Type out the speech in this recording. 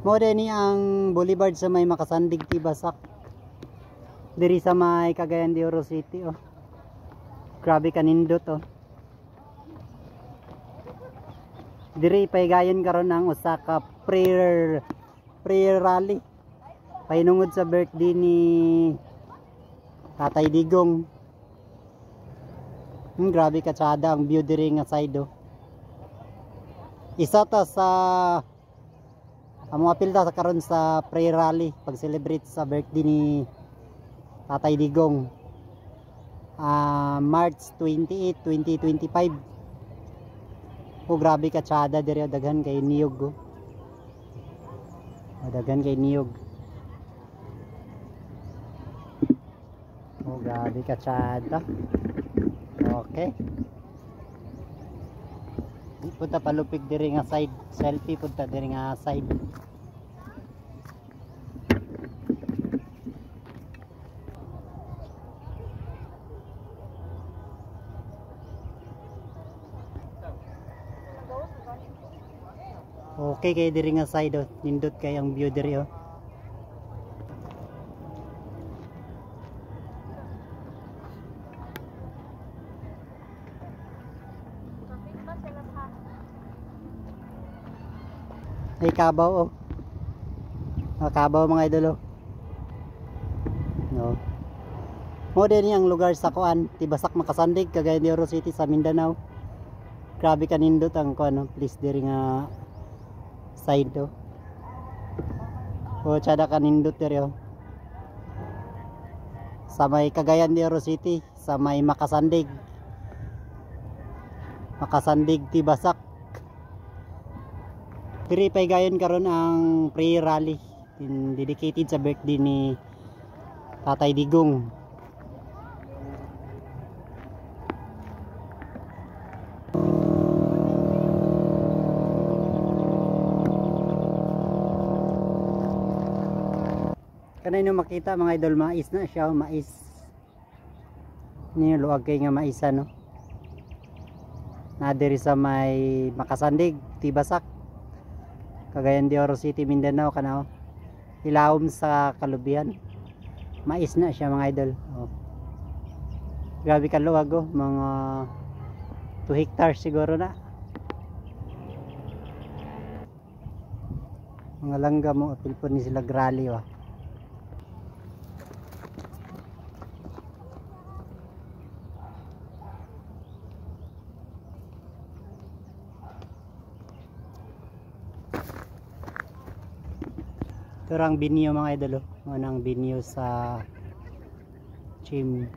Mo ni ang boulevard sa may makasandig Tibasak. Diri sa may Cagayan de Oro City oh. Grabe kanindot oh. Diri paygayon karon ang usa ka prayer rally. Painungod sa birthday ni Tatay Digong. Grabe ka tsada ang view diri nga side oh. Isa ta sa mga pilda sa karon sa prayer rally pag celebrate sa birthday ni Tatay Digong. March 28, 2025. Oh, grabe ka tsada diri daghan kay niyog oh. Daghan kay niyog. Oh, grabe ka tsada. Okay. Punta palupig diri nga side. Selfie punta diri nga side. Okay kay diri nga side oh. Nindot kay ang view diri oh. Ay kabaw oh. Kabaw mga idol oh. No. Mo din ang lugar sa kuan, Tibasak Makasandig, Cagayan de Oro City sa Mindanao. Grabe kanindot ang kuan oh. Please diri nga side oh. Oh, tsada kanindot diri oh. Sa may Cagayan de Oro City, sa may Makasandig. Makasandig Tibasak. Diri paygayon karon ang prayer rally dedicated sa birthday ni Tatay Digong. Kanay no makita mga idol, mais na siya, mais. Ni luwag kay nga maisa no. Na diri sa may Makasandig, Tibasak, Cagayan de Oro City, Mindanao kana oh. Ilawom sa kalubihan. Mais na siya mga idol. Oh. Grabe ka luwag oh, mga 2 hectares siguro na. Mga langga mo, pilpon ni sila grali oh. Ito ang binyo mga idol oh. Ang binyo sa gym.